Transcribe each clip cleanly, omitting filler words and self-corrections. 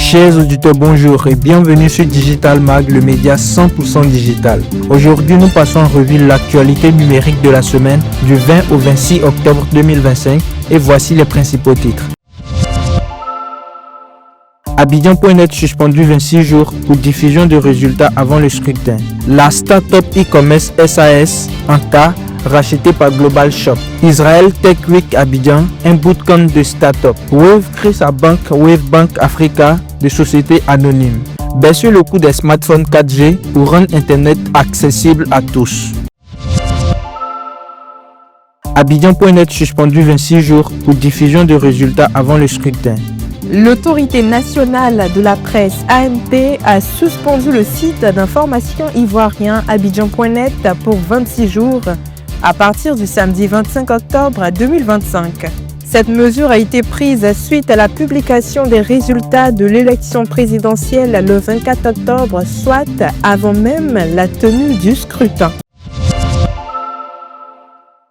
Chers auditeurs, bonjour et bienvenue sur Digital Mag, le média 100% digital. Aujourd'hui, nous passons en revue l'actualité numérique de la semaine du 20 au 26 octobre 2025 et voici les principaux titres. Abidjan.net suspendu 26 jours pour diffusion de résultats avant le scrutin. La start-up e-commerce SAS en cas racheté par Global Shop. Israel Tech Week Abidjan, un bootcamp de start-up. Wave crée sa banque Wave Bank Africa de société anonyme. Baisser le coût des smartphones 4G pour rendre Internet accessible à tous. Abidjan.net suspendu 26 jours pour diffusion de résultats avant le scrutin. L'autorité nationale de la presse ANP a suspendu le site d'information ivoirien Abidjan.net pour 26 jours à partir du samedi 25 octobre 2025. Cette mesure a été prise suite à la publication des résultats de l'élection présidentielle le 24 octobre, soit avant même la tenue du scrutin.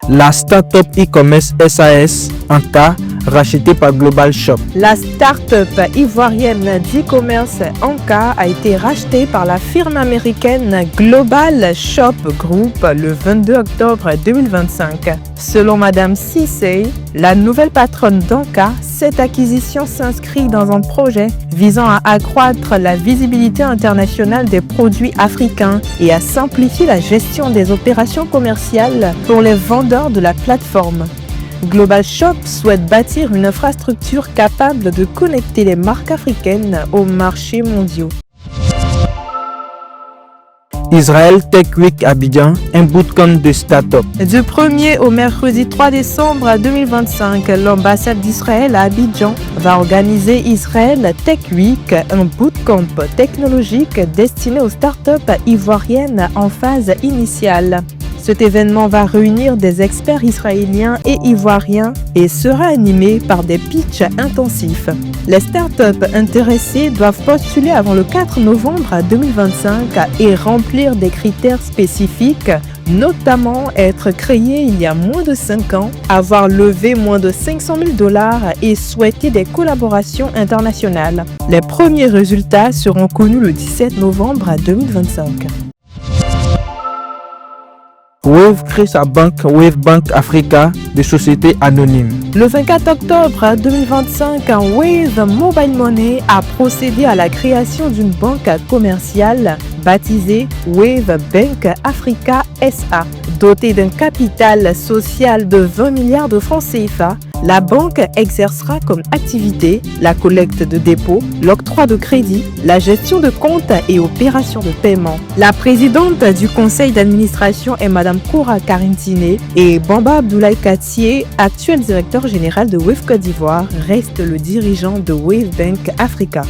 La start-up e-commerce SAS en cas racheté par Global Shop. La start-up ivoirienne d'e-commerce Anka a été rachetée par la firme américaine Global Shop Group le 22 octobre 2025. Selon Madame Cissé, la nouvelle patronne d'Anka, cette acquisition s'inscrit dans un projet visant à accroître la visibilité internationale des produits africains et à simplifier la gestion des opérations commerciales pour les vendeurs de la plateforme. Global Shop souhaite bâtir une infrastructure capable de connecter les marques africaines aux marchés mondiaux. Israel Tech Week Abidjan, un bootcamp de start-up. Du 1er au mercredi 3 décembre 2025, l'ambassade d'Israël à Abidjan va organiser Israel Tech Week, un bootcamp technologique destiné aux startups ivoiriennes en phase initiale. Cet événement va réunir des experts israéliens et ivoiriens et sera animé par des pitchs intensifs. Les startups intéressées doivent postuler avant le 4 novembre 2025 et remplir des critères spécifiques, notamment être créé il y a moins de 5 ans, avoir levé moins de $500 000 et souhaiter des collaborations internationales. Les premiers résultats seront connus le 17 novembre 2025. Wave crée sa banque Wave Bank Africa de société anonyme. Le 24 octobre 2025, Wave Mobile Money a procédé à la création d'une banque commerciale baptisée Wave Bank Africa SA. Dotée d'un capital social de 20 milliards de francs CFA, la banque exercera comme activité la collecte de dépôts, l'octroi de crédit, la gestion de comptes et opérations de paiement. La présidente du conseil d'administration est Madame Koura Karintine et Bamba Abdoulaye Katié, actuel directeur général de Wave Côte d'Ivoire, reste le dirigeant de Wave Bank Africa.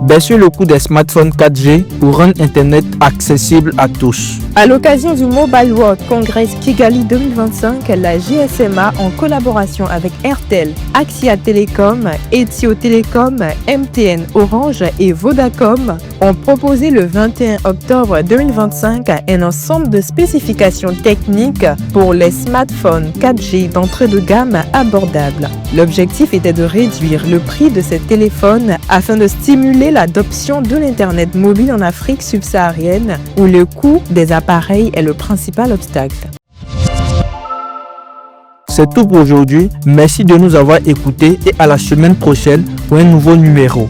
Baisser le coût des smartphones 4G pour rendre Internet accessible à tous. À l'occasion du Mobile World Congress Kigali 2025, la GSMA, en collaboration avec Airtel, Axia Telecom, Ethio Telecom, MTN, Orange et Vodacom, ont proposé le 21 octobre 2025 un ensemble de spécifications techniques pour les smartphones 4G d'entrée de gamme abordables. L'objectif était de réduire le prix de ces téléphones afin de stimuler l'adoption de l'Internet mobile en Afrique subsaharienne où le coût des appareils est le principal obstacle. C'est tout pour aujourd'hui. Merci de nous avoir écoutés et à la semaine prochaine pour un nouveau numéro.